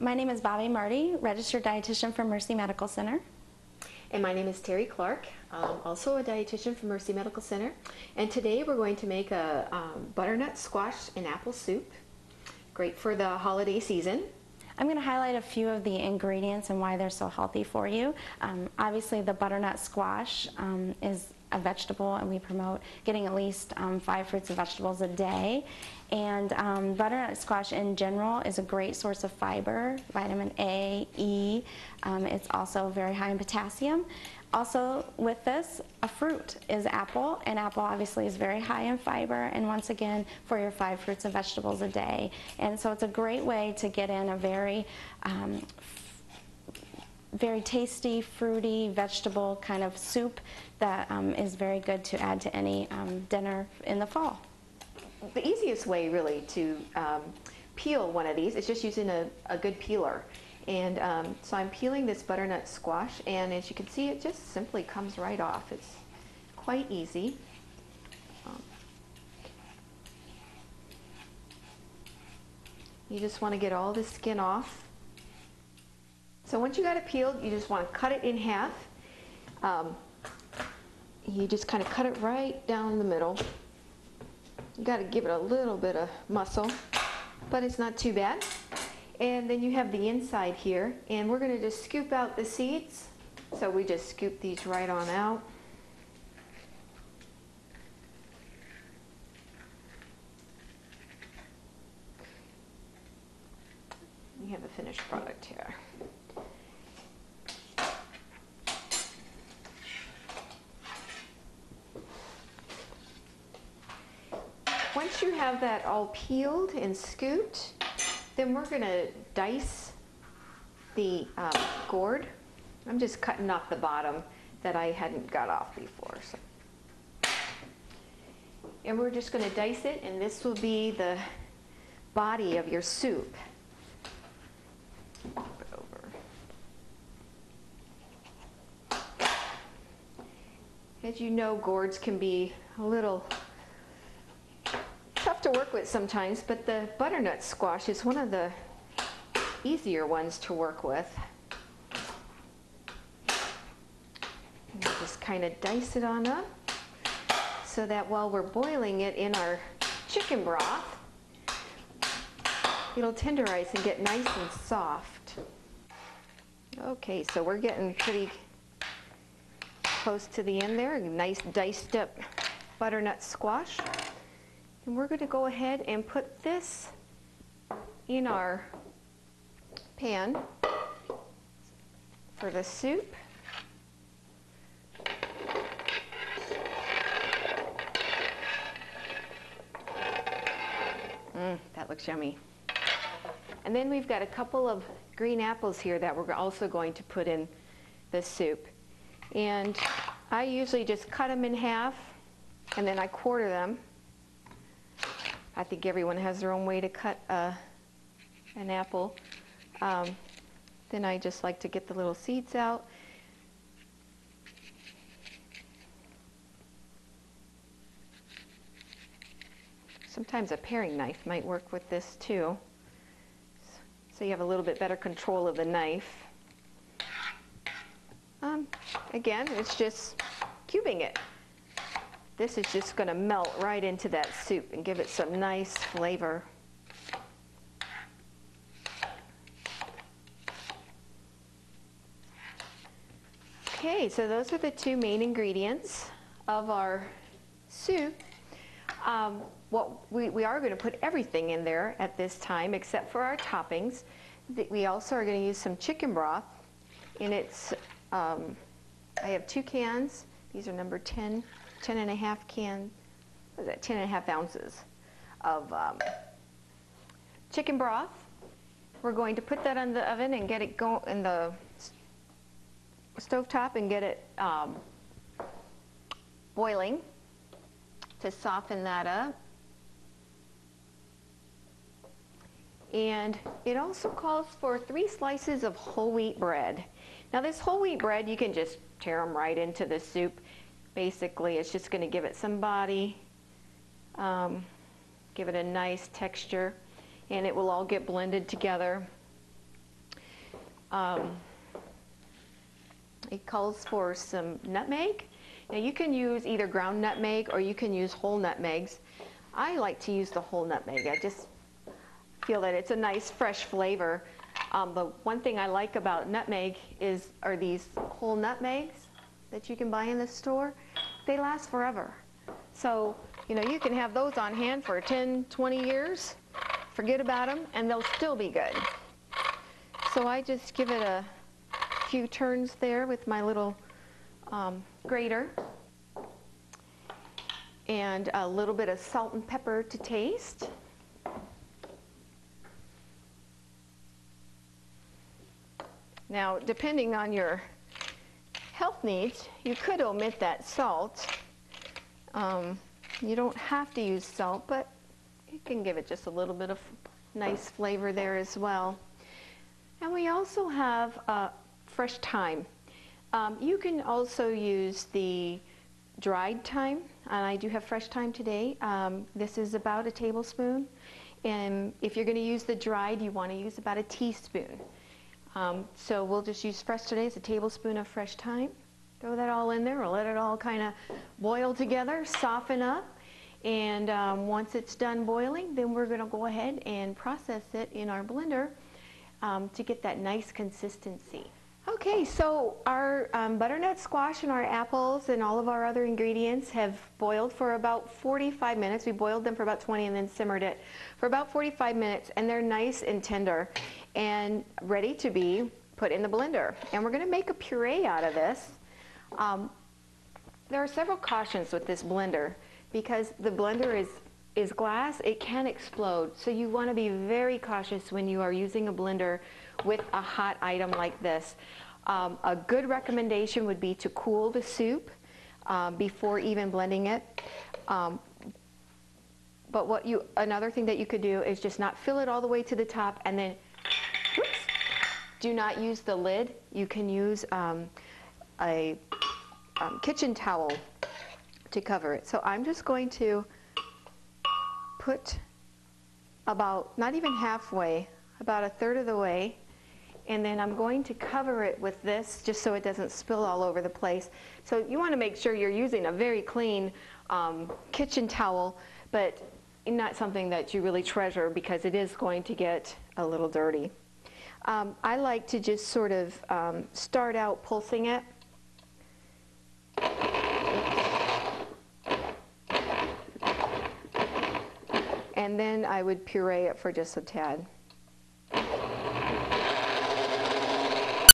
My name is Bobbi Marti, registered dietitian for Mercy Medical Center. And my name is Terri Clark, also a dietitian from Mercy Medical Center. And today we're going to make a butternut squash and apple soup. Great for the holiday season. I'm going to highlight a few of the ingredients and why they're so healthy for you. Obviously the butternut squash is a vegetable, and we promote getting at least 5 fruits and vegetables a day. And butternut squash in general is a great source of fiber, vitamin A, E. It's also very high in potassium. Also with this, a fruit is apple, and apple obviously is very high in fiber, and once again for your 5 fruits and vegetables a day. And so it's a great way to get in a very tasty, fruity, vegetable kind of soup that is very good to add to any dinner in the fall. The easiest way really to peel one of these is just using a good peeler. And so I'm peeling this butternut squash, and as you can see, it just simply comes right off. It's quite easy. You just want to get all the skin off. So once you got it peeled, you just want to cut it in half. You just kind of cut it right down the middle. You got to give it a little bit of muscle, but it's not too bad. And then you have the inside here, and we're going to just scoop out the seeds. So we just scoop these right on out. We have the finished product here. Once you have that all peeled and scooped, then we're going to dice the gourd. I'm just cutting off the bottom that I hadn't got off before. So. And we're just going to dice it, and this will be the body of your soup. Flip it over. As you know, gourds can be a little tough to work with sometimes, but the butternut squash is one of the easier ones to work with. And just kind of dice it on up so that while we're boiling it in our chicken broth, it'll tenderize and get nice and soft. Okay, so we're getting pretty close to the end there. A nice diced up butternut squash. And we're going to go ahead and put this in our pan for the soup. That looks yummy. And then we've got a couple of green apples here that we're also going to put in the soup. And I usually just cut them in half, and then I quarter them. I think everyone has their own way to cut an apple. Then I just like to get the little seeds out. Sometimes a paring knife might work with this too. So you have a little bit better control of the knife. Again, it's just cubing it. This is just going to melt right into that soup and give it some nice flavor. Okay, so those are the 2 main ingredients of our soup. We are going to put everything in there at this time except for our toppings. We also are going to use some chicken broth. And it's, I have 2 cans. These are number 10 and a half can, what is that, 10 and a half ounces of chicken broth. We're going to put that in the oven and get it going in the stovetop and get it boiling to soften that up. And it also calls for 3 slices of whole wheat bread. Now this whole wheat bread, you can just tear them right into the soup. Basically, it's just going to give it some body, give it a nice texture, and it will all get blended together. It calls for some nutmeg. Now you can use either ground nutmeg or you can use whole nutmegs. I like to use the whole nutmeg. I just feel that it's a nice fresh flavor. But one thing I like about nutmeg are these whole nutmegs that you can buy in the store. They last forever. So, you know, you can have those on hand for 10, 20 years, forget about them, and they'll still be good. So I just give it a few turns there with my little grater, and a little bit of salt and pepper to taste. Now, depending on your health needs, you could omit that salt. You don't have to use salt, but you can give it just a little bit of nice flavor there as well. And we also have fresh thyme. You can also use the dried thyme, and I do have fresh thyme today. This is about a tablespoon, and if you're going to use the dried, you want to use about a teaspoon. So we'll just use fresh today. It's a tablespoon of fresh thyme. Throw that all in there. We'll let it all kind of boil together, soften up, and once it's done boiling, then we're going to go ahead and process it in our blender to get that nice consistency. Okay, so our butternut squash and our apples and all of our other ingredients have boiled for about 45 minutes. We boiled them for about 20 and then simmered it for about 45 minutes, and they're nice and tender and ready to be put in the blender. And we're going to make a puree out of this. There are several cautions with this blender because the blender is glass. It can explode, so you want to be very cautious when you are using a blender with a hot item like this. A good recommendation would be to cool the soup before even blending it. But another thing that you could do is just not fill it all the way to the top, and then whoops, do not use the lid. You can use a kitchen towel to cover it. So I'm just going to put about, not even halfway, about a third of the way, and then I'm going to cover it with this just so it doesn't spill all over the place. So you want to make sure you're using a very clean kitchen towel, but not something that you really treasure because it is going to get a little dirty. I like to just sort of start out pulsing it. And then I would puree it for just a tad.